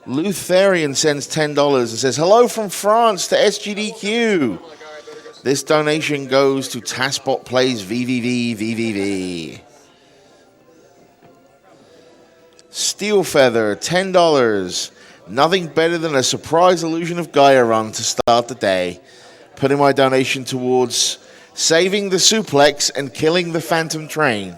Lutherian sends $10 and says, hello from France to SGDQ. This donation goes to Taspot Plays VVV. Steelfeather, $10. Nothing better than a surprise Illusion of Gaia run to start the day. Putting my donation towards saving the suplex and killing the Phantom Train.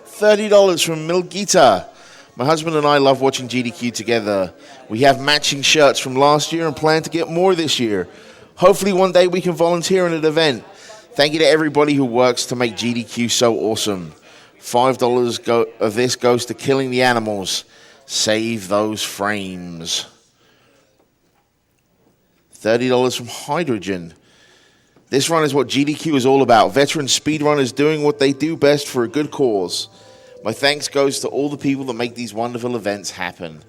$30 from Milgita. My husband and I love watching GDQ together. We have matching shirts from last year and plan to get more this year. Hopefully one day we can volunteer in an event. Thank you to everybody who works to make GDQ so awesome. $5 of this goes to killing the animals. Save those frames. $30 from Hydrogen. This run is what GDQ is all about. Veteran speedrunners doing what they do best for a good cause. My thanks goes to all the people that make these wonderful events happen.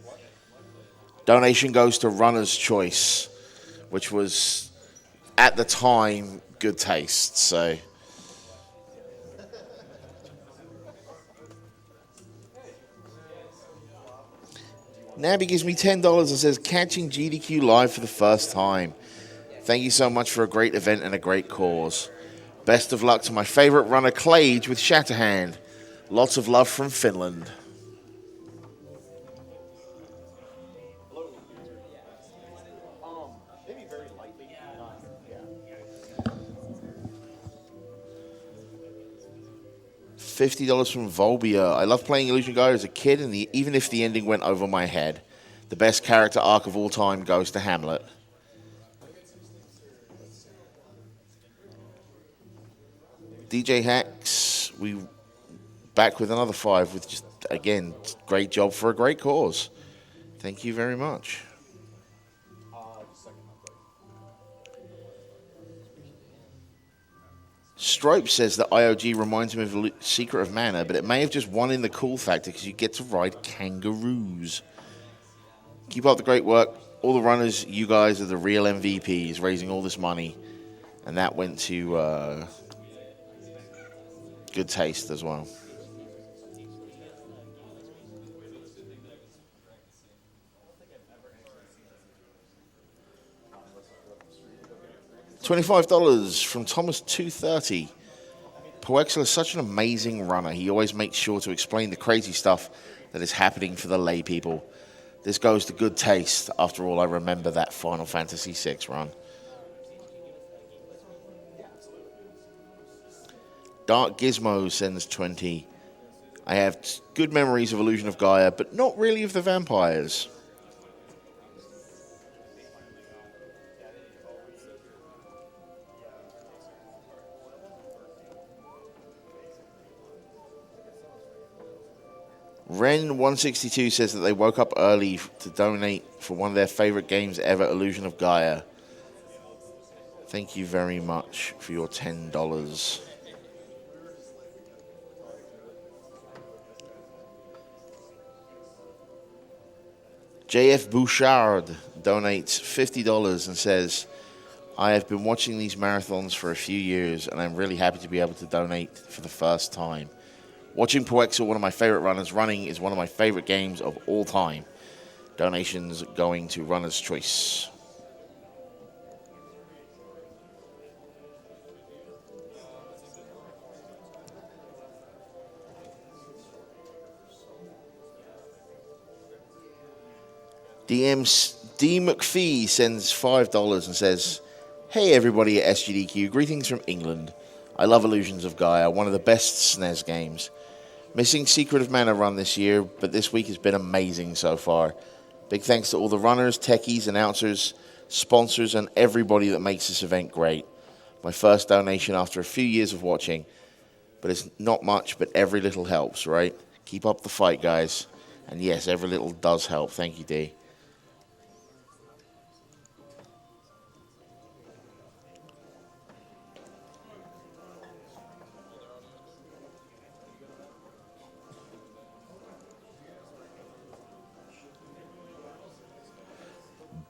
Donation goes to Runner's Choice, which was, at the time, good taste. So, Nabby gives me $10 and says, catching GDQ live for the first time. Thank you so much for a great event and a great cause. Best of luck to my favorite runner, Klaige, with Shatterhand. Lots of love from Finland. $50 from Volbia. I love playing Illusion Gaia as a kid, and even if the ending went over my head. The best character arc of all time goes to Hamlet. DJ Hacks, we back with another 5 with just, again, great job for a great cause. Thank you very much. Stripe says that IOG reminds him of Secret of Mana, but it may have just won in the cool factor because you get to ride kangaroos. Keep up the great work. All the runners, you guys are the real MVPs, raising all this money. And that went to good taste as well. $25 from Thomas230. Poexel is such an amazing runner. He always makes sure to explain the crazy stuff that is happening for the lay people. This goes to good taste. After all, I remember that Final Fantasy VI run. Dark Gizmo sends 20. I have good memories of Illusion of Gaia, but not really of the vampires. Ren162 says that they woke up early to donate for one of their favorite games ever, Illusion of Gaia. Thank you very much for your $10. JF Bouchard donates $50 and says, I have been watching these marathons for a few years, and I'm really happy to be able to donate for the first time. Watching Poexel, one of my favorite runners, running is one of my favorite games of all time. Donations going to Runner's Choice. D. McPhee sends $5 and says, hey everybody at SGDQ, greetings from England. I love Illusions of Gaia, one of the best SNES games. Missing Secret of Mana run this year, but this week has been amazing so far. Big thanks to all the runners, techies, announcers, sponsors, and everybody that makes this event great. My first donation after a few years of watching, but it's not much, but every little helps, right? Keep up the fight, guys. And yes, every little does help. Thank you, D.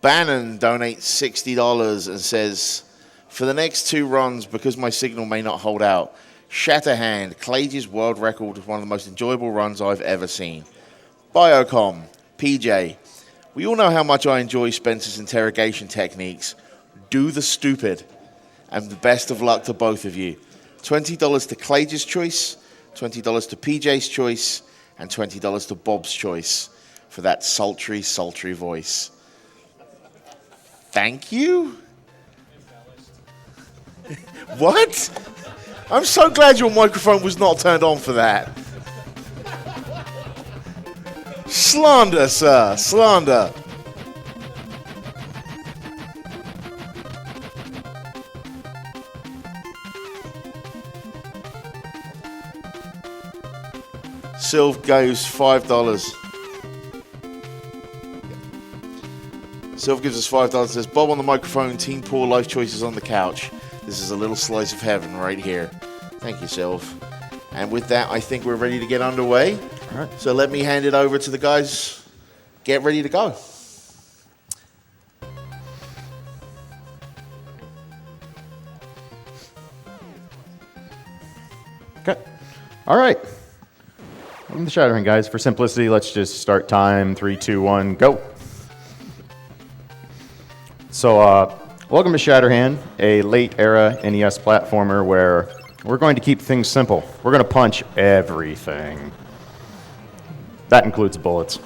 Bannon donates $60 and says, for the next 2 runs, because my signal may not hold out, Shatterhand, Klaige's world record was one of the most enjoyable runs I've ever seen. Biocom, PJ, we all know how much I enjoy Spencer's interrogation techniques. Do the stupid. And the best of luck to both of you. $20 to Klaige's choice, $20 to PJ's choice, and $20 to Bob's choice for that sultry, sultry voice. Thank you? What? I'm so glad your microphone was not turned on for that. Slander, sir. Slander. Sylv goes $5. Sylv gives us $5 and says, Bob on the microphone, Team Poor Life Choices on the couch. This is a little slice of heaven right here. Thank you, Sylv. And with that, I think we're ready to get underway. All right. So let me hand it over to the guys. Get ready to go. Okay. All right. Welcome to Shatterhand, guys. For simplicity, let's just start time. 3, 2, 1, go. So, welcome to Shatterhand, a late-era NES platformer where we're going to keep things simple. We're going to punch everything. That includes bullets.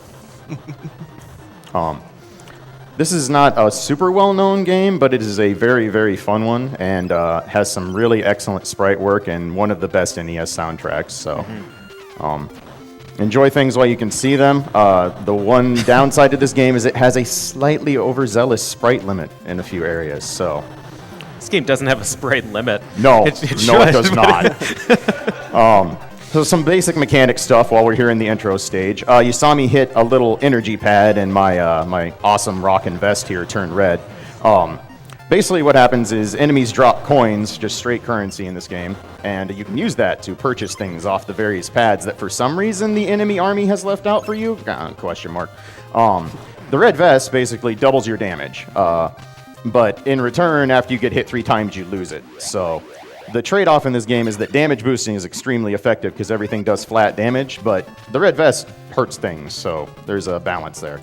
This is not a super well-known game, but it is a very, very fun one and has some really excellent sprite work and one of the best NES soundtracks. So, enjoy things while you can see them. The one downside to this game is it has a slightly overzealous sprite limit in a few areas. So, this game doesn't have a sprite limit. no, it no, it does not. So some basic mechanic stuff while we're here in the intro stage. You saw me hit a little energy pad and my my awesome rockin' vest here turned red. Basically what happens is enemies drop coins, just straight currency in this game, and you can use that to purchase things off the various pads that for some reason the enemy army has left out for you? Question mark. The red vest basically doubles your damage, but in return, after you get hit 3 times, you lose it. So the trade-off in this game is that damage boosting is extremely effective because everything does flat damage, but the red vest hurts things, so there's a balance there.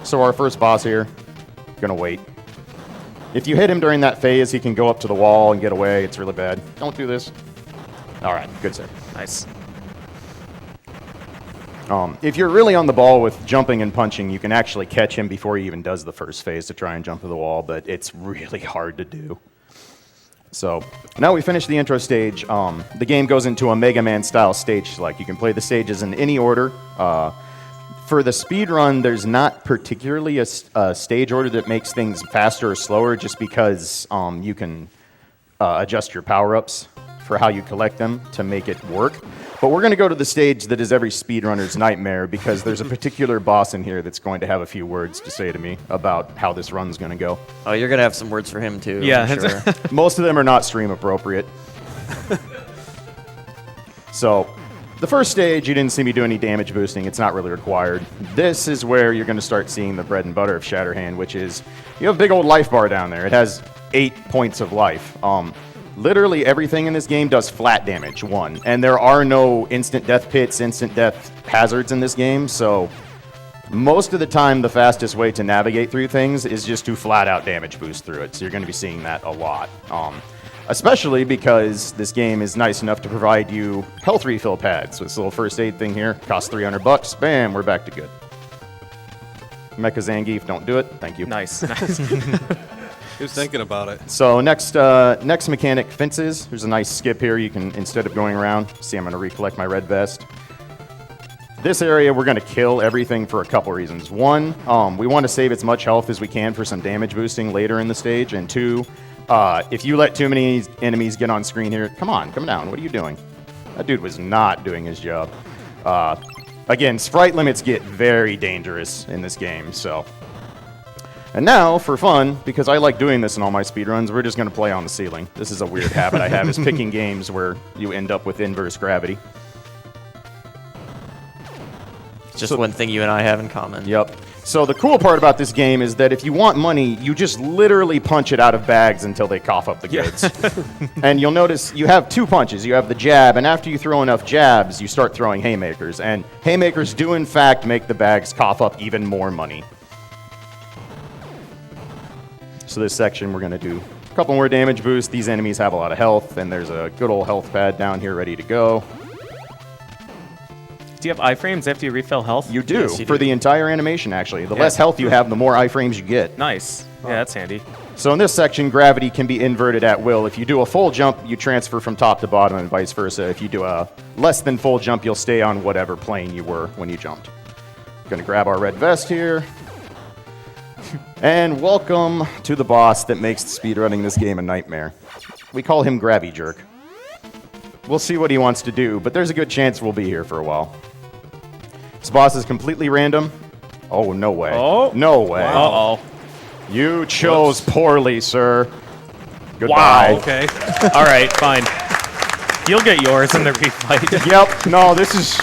So our first boss here, gonna wait. If you hit him during that phase, he can go up to the wall and get away. It's really bad. Don't do this. All right, good sir. Nice. If you're really on the ball with jumping and punching, you can actually catch him before he even does the first phase to try and jump to the wall, but it's really hard to do. So now we finished the intro stage. The game goes into a Mega Man style stage select. You can play the stages in any order. For the speedrun, there's not particularly a stage order that makes things faster or slower just because you can adjust your power-ups for how you collect them to make it work. But we're going to go to the stage that is every speedrunner's nightmare because there's a particular boss in here that's going to have a few words to say to me about how this run's going to go. Oh, you're going to have some words for him, too. Yeah. I'm sure. Most of them are not stream appropriate. So, the first stage, you didn't see me do any damage boosting. It's not really required. This is where you're going to start seeing the bread and butter of Shatterhand, which is you have a big old life bar down there. It has 8 points of life. Literally everything in this game does flat damage, 1. And there are no instant death pits, instant death hazards in this game, so most of the time the fastest way to navigate through things is just to flat out damage boost through it. So you're going to be seeing that a lot. Especially because this game is nice enough to provide you health refill pads. So this little first aid thing here costs $300. Bam, we're back to good. Mecha Zangief, don't do it. Thank you. Nice. Nice. He was thinking about it. So next mechanic, fences. There's a nice skip here. You can, instead of going around, see I'm going to recollect my red vest. This area, we're going to kill everything for a couple reasons. 1, we want to save as much health as we can for some damage boosting later in the stage. And 2, if you let too many enemies get on screen here, come on, come down. What are you doing? That dude was not doing his job. Again, sprite limits get very dangerous in this game, so. And now, for fun, because I like doing this in all my speedruns, we're just going to play on the ceiling. This is a weird habit I have, is picking games where you end up with inverse gravity. It's just one thing you and I have in common. Yep. So the cool part about this game is that if you want money, you just literally punch it out of bags until they cough up the goods. And you'll notice you have 2 punches. You have the jab, and after you throw enough jabs, you start throwing haymakers. And haymakers do, in fact, make the bags cough up even more money. So this section, we're going to do a couple more damage boosts. These enemies have a lot of health, and there's a good old health pad down here ready to go. Do you have iframes after you refill health? You do, Yes, you for do. the entire animation, actually. The less health you have, the more iframes you get. Nice. Yeah, that's handy. So in this section, gravity can be inverted at will. If you do a full jump, you transfer from top to bottom and vice versa. If you do a less than full jump, you'll stay on whatever plane you were when you jumped. Gonna grab our red vest here. And welcome to the boss that makes speedrunning this game a nightmare. We call him Gravy Jerk. We'll see what he wants to do, but there's a good chance we'll be here for a while. This boss is completely random. Oh, no way. Oh. No way. Uh-oh. You chose poorly, sir. Goodbye. Wow. Okay. All right, fine. You'll get yours in the refight. Yep. No, this is...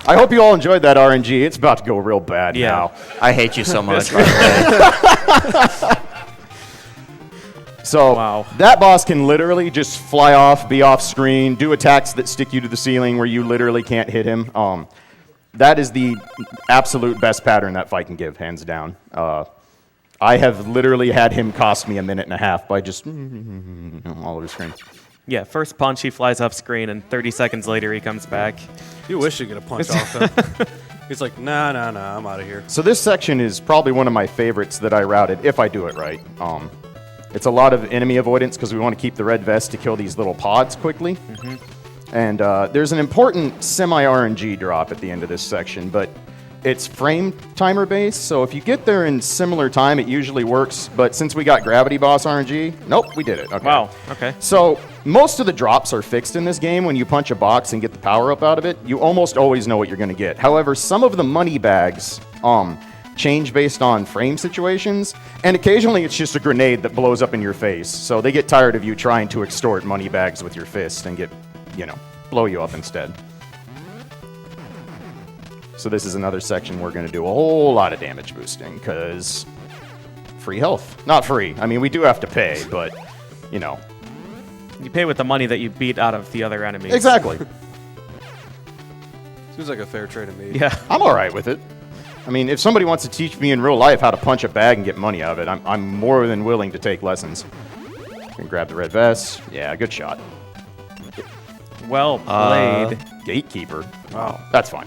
I hope you all enjoyed that RNG. It's about to go real bad Yeah. now. I hate you so much. by the way. So Wow. that boss can literally just fly off, be off screen, do attacks that stick you to the ceiling where you literally can't hit him. That is the absolute best pattern that fight can give, hands down. I have literally had him cost me a minute and a half by just all over screen. Yeah, first punch, he flies off screen, and 30 seconds later, he comes back. You wish you could have punched off him. He's like, nah, I'm out of here. So this section is probably one of my favorites that I routed, if I do it right. It's a lot of enemy avoidance because we want to keep the red vest to kill these little pods quickly. And there's an important semi-RNG drop at the end of this section, but it's frame timer based, so if you get there in similar time, it usually works. But since we got Gravity Boss RNG, nope, we did it. Okay. Wow, okay. So most of the drops are fixed in this game. When you punch a box and get the power up out of it, you almost always know what you're going to get. However, some of the money bags change based on frame situations, and occasionally it's just a grenade that blows up in your face. So they get tired of you trying to extort money bags with your fist and blow you up instead. So this is another section we're going to do a whole lot of damage boosting, because free health. Not free. I mean, we do have to pay, but, You pay with the money that you beat out of the other enemies. Exactly. Seems like a fair trade to me. Yeah. I'm all right with it. I mean, if somebody wants to teach me in real life how to punch a bag and get money out of it, I'm more than willing to take lessons. Can grab the red vest. Yeah, good shot. Well played. Gatekeeper. Wow. That's fine.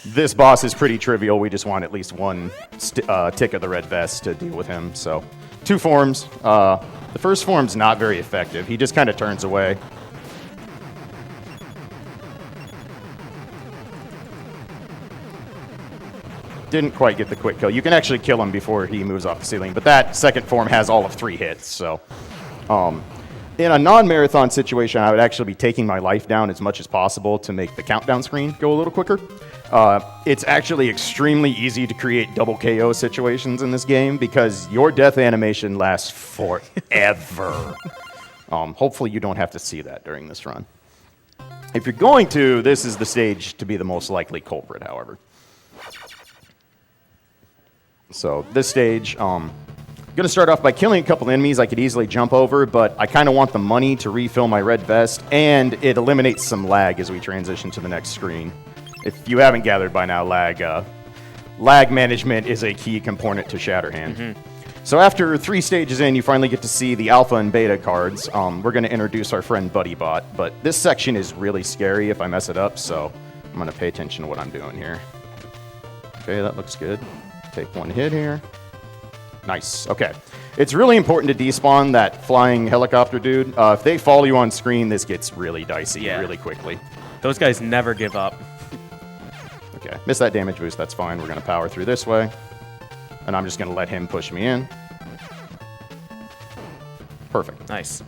This boss is pretty trivial. We just want at least one tick of the red vest to deal with him. So, 2 forms. The first form's not very effective. He just kind of turns away. Didn't quite get the quick kill. You can actually kill him before he moves off the ceiling, but that second form has all of 3 hits. So, in a non-marathon situation, I would actually be taking my life down as much as possible to make the countdown screen go a little quicker. It's actually extremely easy to create double KO situations in this game because your death animation lasts forever. Hopefully you don't have to see that during this run. If you're going to, this is the stage to be the most likely culprit, however. So this stage, I'm going to start off by killing a couple enemies I could easily jump over, but I kind of want the money to refill my red vest, and it eliminates some lag as we transition to the next screen. If you haven't gathered by now, lag management is a key component to Shatterhand. So after 3 stages in, you finally get to see the alpha and beta cards. We're going to introduce our friend BuddyBot, but this section is really scary if I mess it up, so I'm going to pay attention to what I'm doing here. Okay, that looks good. Take 1 hit here. Nice. Okay. It's really important to despawn that flying helicopter dude. If they follow you on screen, this gets really dicey really quickly. Those guys never give up. Okay. Missed that damage boost. That's fine. We're going to power through this way. And I'm just going to let him push me in. Perfect. Nice.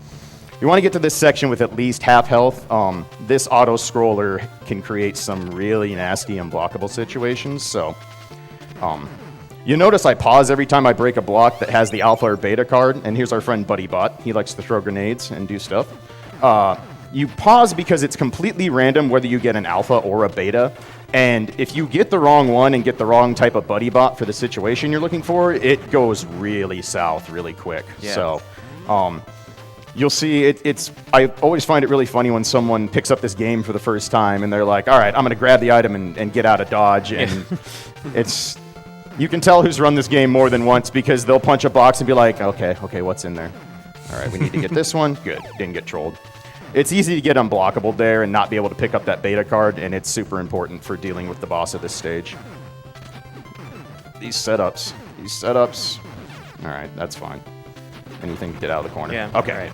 You want to get to this section with at least half health. This auto-scroller can create some really nasty unblockable situations. So, you notice I pause every time I break a block that has the alpha or beta card, and here's our friend BuddyBot. He likes to throw grenades and do stuff. You pause because it's completely random whether you get an alpha or a beta, And if you get the wrong one and get the wrong type of buddy bot for the situation you're looking for, it goes really south really quick. Yeah. So you'll see I always find it really funny when someone picks up this game for the first time and they're like, all right, I'm going to grab the item and get out of dodge. And you can tell who's run this game more than once because they'll punch a box and be like, okay, what's in there? All right, we need to get this one. Good, didn't get trolled. It's easy to get unblockable there and not be able to pick up that beta card, and it's super important for dealing with the boss at this stage. These setups. All right, that's fine. Anything to get out of the corner. Yeah. Okay. All right.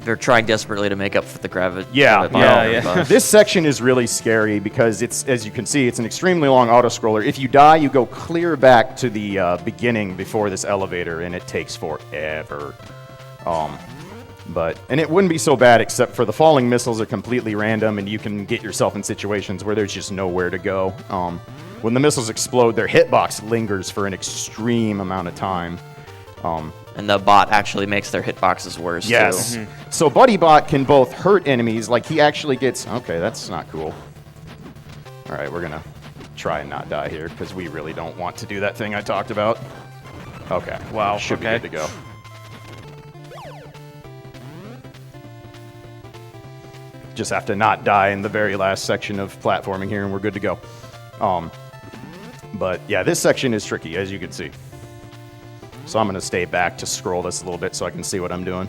They're trying desperately to make up for the gravity. Yeah. This section is really scary because it's, as you can see, it's an extremely long auto-scroller. If you die, you go clear back to the beginning before this elevator, and it takes forever. And it wouldn't be so bad except for the falling missiles are completely random, and you can get yourself in situations where there's just nowhere to go. When the missiles explode, their hitbox lingers for an extreme amount of time. And the bot actually makes their hitboxes worse, Yes. too. Mm-hmm. So Buddy Bot can both hurt enemies, like he actually gets... Okay, that's not cool. All right, we're going to try and not die here, because we really don't want to do that thing I talked about. Okay. Wow, Should be okay. good to go. Just have to not die in the very last section of platforming here, and we're good to go. But yeah, this section is tricky, as you can see. So I'm going to stay back to scroll this a little bit so I can see what I'm doing.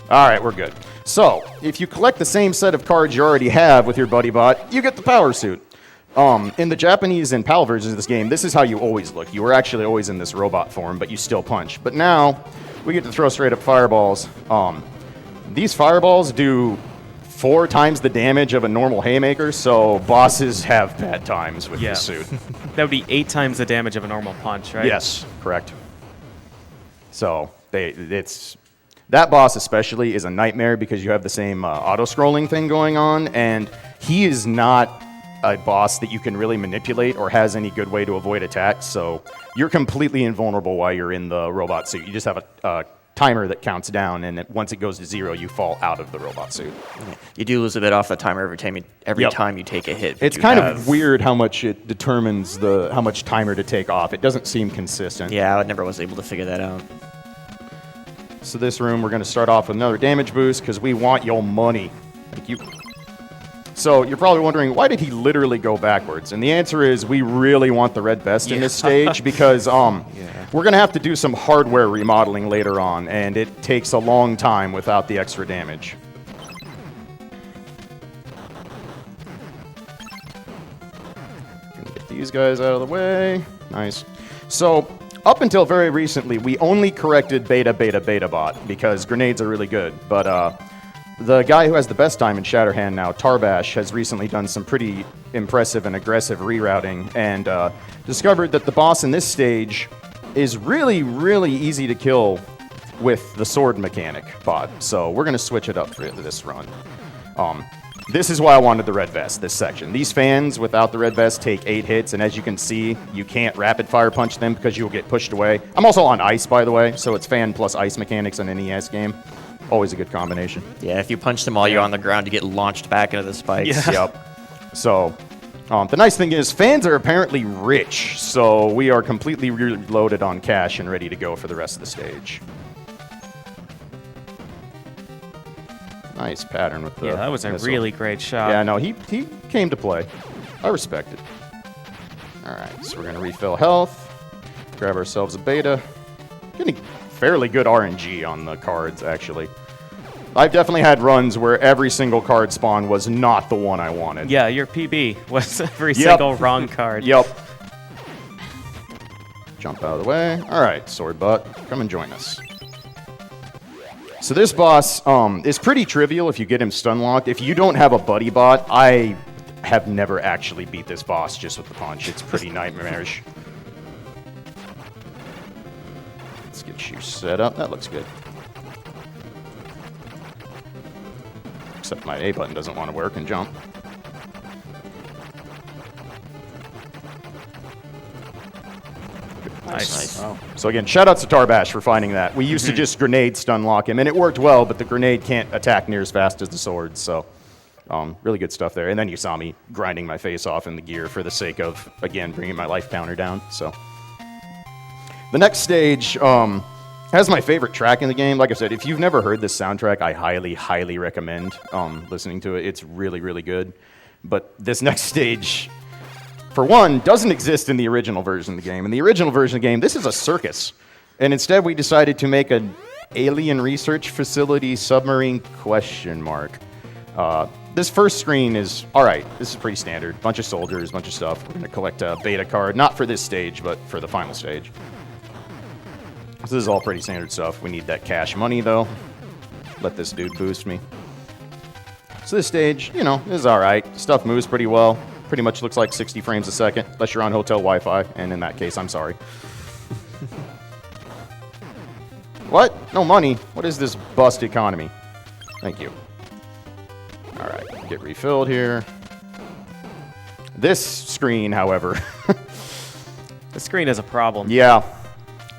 All right, we're good. So if you collect the same set of cards you already have with your Buddy Bot, you get the power suit. In the Japanese and PAL versions of this game, this is how you always look. You were actually always in this robot form, but you still punch. But now we get to throw straight up fireballs. These fireballs do 4 times the damage of a normal haymaker, so bosses have bad times with this suit. That would be 8 times the damage of a normal punch, right? Yes, correct. So that boss especially is a nightmare because you have the same auto-scrolling thing going on, and he is not a boss that you can really manipulate or has any good way to avoid attacks, so you're completely invulnerable while you're in the robot suit. You just have a timer that counts down, and once it goes to 0, you fall out of the robot suit. You do lose a bit off the timer every time you take a hit. It's kind of weird how much it determines how much timer to take off. It doesn't seem consistent. Yeah, I never was able to figure that out. So this room, we're going to start off with another damage boost because we want your money. Thank you. So you're probably wondering, why did he literally go backwards? And the answer is we really want the red vest in this stage because we're going to have to do some hardware remodeling later on, and it takes a long time without the extra damage. Gonna get these guys out of the way. Nice. So up until very recently, we only corrected beta bot because grenades are really good, but the guy who has the best time in Shatterhand now, Tarbash, has recently done some pretty impressive and aggressive rerouting and discovered that the boss in this stage is really, really easy to kill with the sword mechanic bot. So we're going to switch it up for this run. This is why I wanted the red vest, this section. These fans without the red vest take 8 hits, and as you can see, you can't rapid fire punch them because you'll get pushed away. I'm also on ice, by the way, so it's fan plus ice mechanics in an NES game. Always a good combination. Yeah, if you punch them while you're on the ground, you get launched back into the spikes. Yeah. Yep. So, the nice thing is, fans are apparently rich, so we are completely reloaded on cash and ready to go for the rest of the stage. Nice pattern with the that was a missile. really great shot. Yeah, no, he came to play. I respect it. All right, so we're going to refill health, grab ourselves a beta. Getting fairly good RNG on the cards, actually. I've definitely had runs where every single card spawn was not the one I wanted. Yeah, your PB was every single wrong card. Yep. Jump out of the way. All right, Sword Butt, come and join us. So this boss is pretty trivial if you get him stun locked. If you don't have a buddy bot, I have never actually beat this boss just with the punch. It's pretty nightmarish. Let's get you set up. That looks good. Except my A button doesn't want to work and jump. Nice. Wow. So again, shout out to Tarbash for finding that. We used to just grenade stun lock him, and it worked well, but the grenade can't attack near as fast as the sword, so really good stuff there. And then you saw me grinding my face off in the gear for the sake of, again, bringing my life counter down. So the next stage has my favorite track in the game. Like I said, if you've never heard this soundtrack, I highly, highly recommend listening to it. It's really, really good. But this next stage, for one, doesn't exist in the original version of the game. In the original version of the game, this is a circus. And instead, we decided to make an alien research facility submarine ? This first screen is, all right, this is pretty standard. Bunch of soldiers, bunch of stuff. We're going to collect a beta card, not for this stage, but for the final stage. This is all pretty standard stuff. We need that cash money, though. Let this dude boost me. So this stage, you know, is all right. Stuff moves pretty well. Pretty much looks like 60 frames a second, unless you're on hotel Wi-Fi, and in that case, I'm sorry. What? No money? What is this bust economy? Thank you. All right, get refilled here. This screen, however... The screen is a problem. Yeah.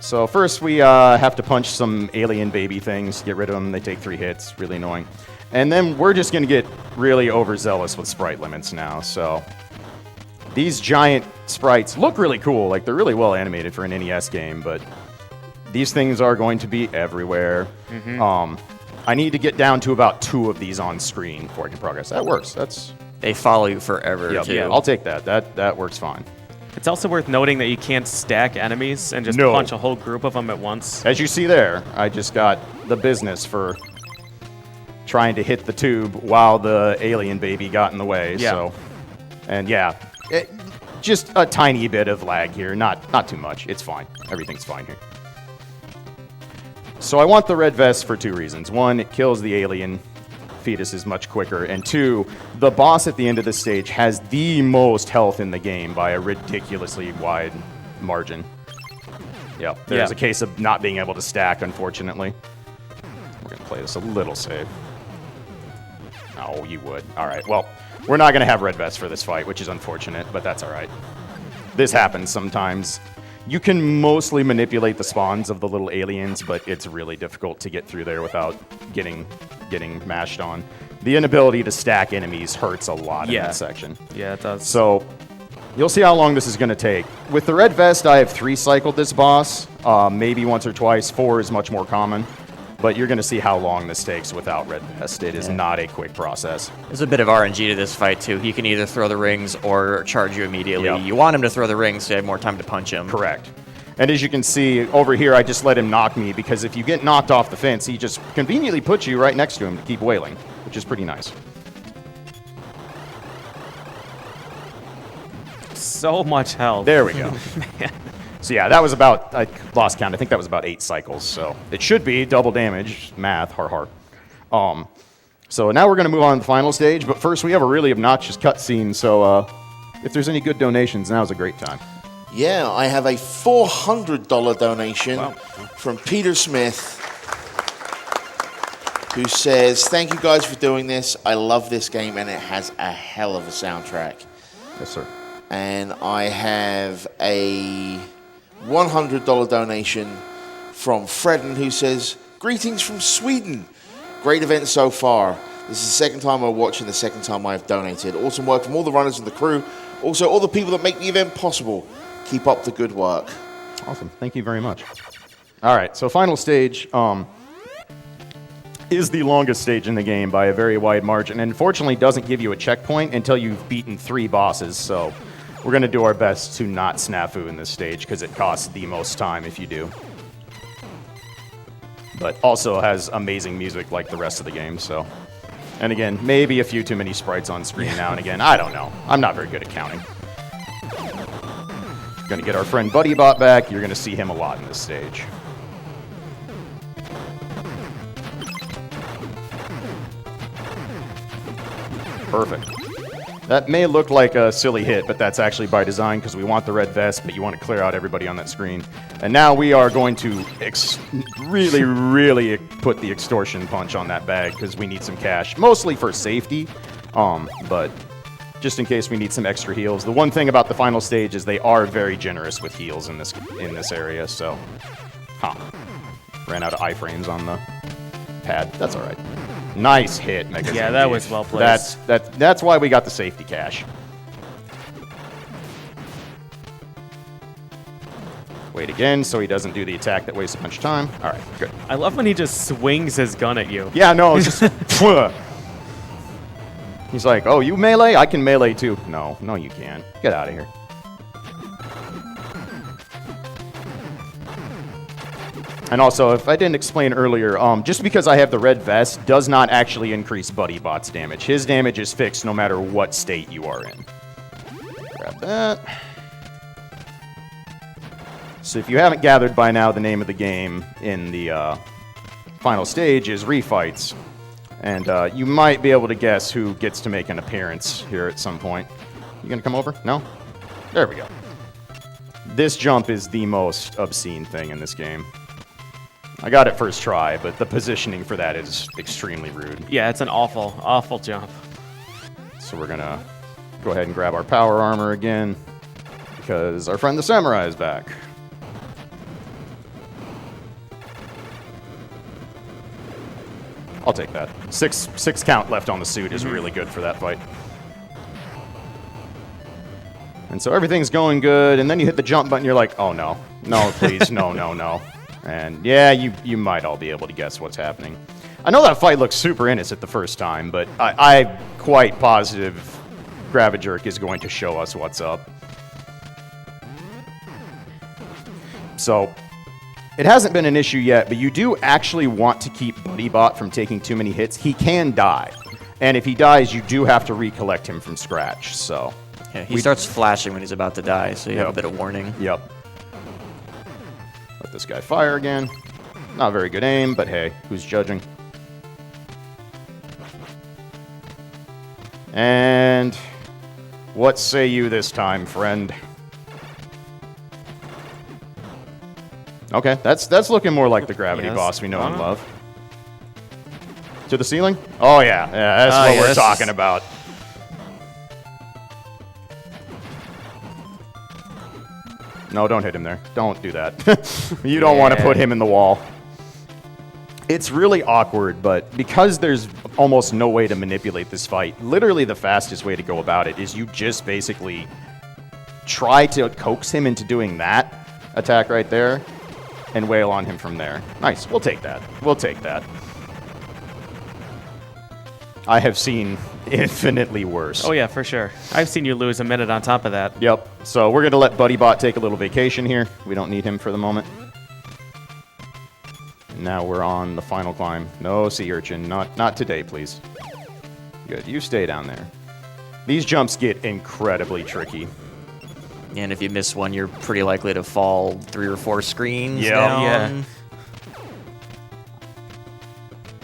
So first we have to punch some alien baby things, get rid of them. They take 3 hits, really annoying. And then we're just going to get really overzealous with sprite limits now. So these giant sprites look really cool. Like, they're really well animated for an NES game, but these things are going to be everywhere. I need to get down to about 2 of these on screen before I can progress. That works. They follow you forever, too. Yeah, I'll take that. That works fine. It's also worth noting that you can't stack enemies and just punch a whole group of them at once. As you see there, I just got the business for trying to hit the tube while the alien baby got in the way. Yeah. So, and yeah, just a tiny bit of lag here. Not too much. It's fine. Everything's fine here. So I want the red vest for 2 reasons. 1, it kills the alien fetuses much quicker, and 2, the boss at the end of the stage has the most health in the game by a ridiculously wide margin. Yeah, there's a case of not being able to stack, unfortunately. We're going to play this a little safe. Oh, you would. All right, well, we're not going to have red vest for this fight, which is unfortunate, but that's all right. This happens sometimes. You can mostly manipulate the spawns of the little aliens, but it's really difficult to get through there without getting mashed on. The inability to stack enemies hurts a lot in that section. Yeah, it does. So you'll see how long this is going to take. With the red vest, I have 3 cycled this boss, maybe once or twice. 4 is much more common. But you're going to see how long this takes without red vest. It is not a quick process. There's a bit of RNG to this fight, too. He can either throw the rings or charge you immediately. Yep. You want him to throw the rings to have more time to punch him. Correct. And as you can see, over here, I just let him knock me, because if you get knocked off the fence, he just conveniently puts you right next to him to keep wailing, which is pretty nice. So much health. There we go. So yeah, that was about, I lost count, I think that was about 8 cycles, so it should be double damage, math, har. So now we're going to move on to the final stage, but first we have a really obnoxious cutscene, so if there's any good donations, now's a great time. Yeah, I have a $400 donation from Peter Smith, who says, "Thank you guys for doing this. I love this game, and it has a hell of a soundtrack." Yes, sir. And I have a $100 donation from Fredden, who says, "Greetings from Sweden. Great event so far. This is the second time I watch and the second time I've donated. Awesome work from all the runners and the crew. Also, all the people that make the event possible. Keep up the good work." Awesome. Thank you very much. All right, so final stage is the longest stage in the game by a very wide margin, and unfortunately doesn't give you a checkpoint until you've beaten 3 bosses, so we're going to do our best to not snafu in this stage, because it costs the most time if you do. But also has amazing music like the rest of the game, so... And again, maybe a few too many sprites on screen now and again. I don't know. I'm not very good at counting. Going to get our friend BuddyBot back. You're going to see him a lot in this stage. Perfect. That may look like a silly hit, but that's actually by design, because we want the red vest, but you want to clear out everybody on that screen. And now we are going to really put the extortion punch on that bag, because we need some cash, mostly for safety, but just in case we need some extra heals. The one thing about the final stage is they are very generous with heals in this area, so... Ran out of iframes on the pad. That's all right. Nice hit, Mega Yeah, Zombie. that was well placed. That's why we got the safety cache. Wait again so he doesn't do the attack that wastes a bunch of time. All right, good. I love when he just swings his gun at you. Yeah, no, it's just... He's like, oh, you melee? I can melee too. No, you can't. Get out of here. And also, if I didn't explain earlier, just because I have the red vest does not actually increase Buddy Bot's damage. His damage is fixed no matter what state you are in. Grab that. So if you haven't gathered by now, the name of the game in the final stage is Refights. And you might be able to guess who gets to make an appearance here at some point. You gonna come over? No? There we go. This jump is the most obscene thing in this game. I got it first try, but the positioning for that is extremely rude. Yeah, it's an awful, awful jump. So we're gonna go ahead and grab our power armor again, because our friend the samurai is back. I'll take that. Six count left on the suit is really good for that fight. And so everything's going good, and then you hit the jump button, you're like, oh no. No, please, no. And yeah, you might all be able to guess what's happening. I know that fight looks super innocent the first time, but I'm quite positive Grab-A-Jerk is going to show us what's up. So, it hasn't been an issue yet, but you do actually want to keep Buddy Bot from taking too many hits. He can die. And if he dies, you do have to recollect him from scratch, so... Yeah, he starts flashing when he's about to die, so you have a bit of warning. Yep. Let this guy fire again. Not very good aim, but hey, who's judging? And what say you this time, friend? Okay, that's looking more like the gravity boss we know and love. To the ceiling? Oh yeah, that's what we're talking about. No, don't hit him there. Don't do that. You don't want to put him in the wall. It's really awkward, but because there's almost no way to manipulate this fight, literally the fastest way to go about it is you just basically try to coax him into doing that attack right there and wail on him from there. Nice. We'll take that. We'll take that. I have seen infinitely worse. Oh yeah, for sure. I've seen you lose a minute on top of that. Yep. So we're going to let Buddy Bot take a little vacation here. We don't need him for the moment. Now we're on the final climb. No sea urchin. Not today, please. Good. You stay down there. These jumps get incredibly tricky. And if you miss one, you're pretty likely to fall 3 or 4 screens Yeah. down. Yeah.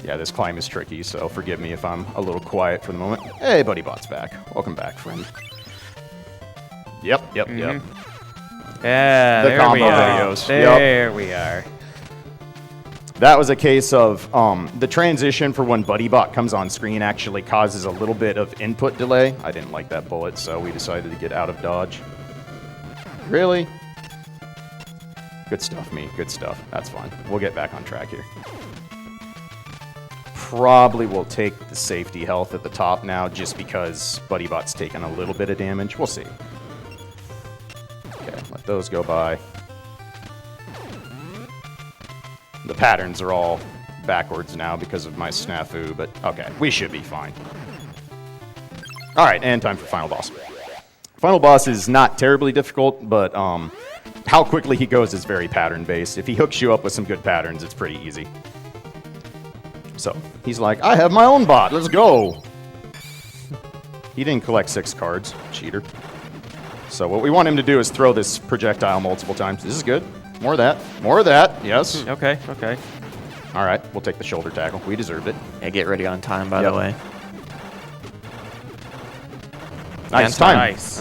Yeah, this climb is tricky, so forgive me if I'm a little quiet for the moment. Hey, Buddy Bot's back. Welcome back, friend. Yep. Yeah, The there combo we are. videos. There we are. That was a case of the transition for when Buddy Bot comes on screen actually causes a little bit of input delay. I didn't like that bullet, so we decided to get out of dodge. Really? Good stuff, me. Good stuff. That's fine. We'll get back on track here. Probably will take the safety health at the top now just because Buddy Bot's taken a little bit of damage. We'll see. Okay, let those go by. The patterns are all backwards now because of my snafu, but okay, we should be fine. All right, and time for Final Boss. Final Boss is not terribly difficult, but how quickly he goes is very pattern-based. If he hooks you up with some good patterns, it's pretty easy. So, he's like, I have my own bot, let's go! He didn't collect 6 cards, cheater. So what we want him to do is throw this projectile multiple times. This is good. More of that, yes. Okay. All right, we'll take the shoulder tackle. We deserved it. Yeah, get ready on time, by the way. Nice time. Nice.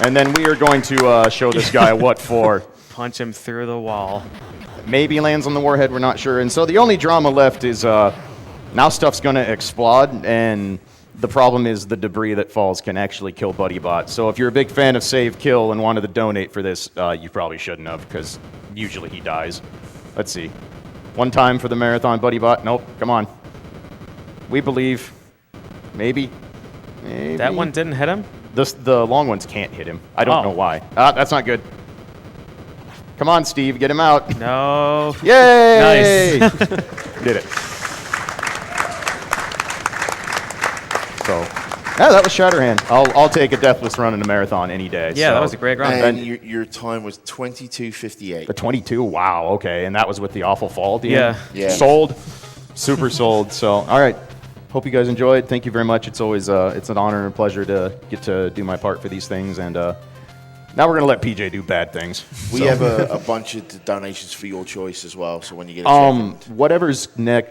And then we are going to show this guy what for. Punch him through the wall. Maybe lands on the warhead, we're not sure. And so the only drama left is Now stuff's going to explode, and the problem is the debris that falls can actually kill BuddyBot. So if you're a big fan of Save Kill and wanted to donate for this, you probably shouldn't have, because usually he dies. Let's see. One time for the marathon BuddyBot. Nope, come on. We believe. Maybe. That one didn't hit him? The long ones can't hit him. I don't know why. That's not good. Come on, Steve, get him out. No. Yay! Nice. Did it. So, yeah, that was Shatterhand. I'll take a deathless run in a marathon any day. Yeah, so. that was a great run. And your time was 22:58. The 22, wow, okay, and that was with the awful fall at the Yeah. end? Yeah. Sold, super sold. So, all right, hope you guys enjoyed. Thank you very much. It's always it's an honor and a pleasure to get to do my part for these things. And now we're gonna let PJ do bad things. We So. have a bunch of donations for your choice as well. So when you get a second, Whatever's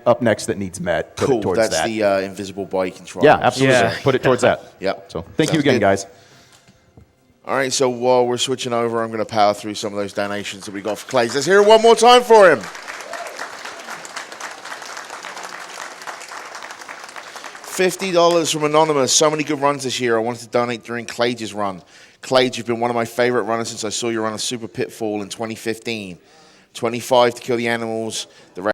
up next that needs met, put cool. it towards That's that. the invisible bike control. Yeah, absolutely. Yeah. Put it towards that. Yep. So thank you Sounds again, good. guys. All right, so while we're switching over, I'm going to power through some of those donations that we got for Klaige. Let's hear it one more time for him. $50 from Anonymous. So many good runs this year. I wanted to donate during Klaige's run. Klaige, you've been one of my favorite runners since I saw you run a Super Pitfall in 2015. 25 to kill the animals. The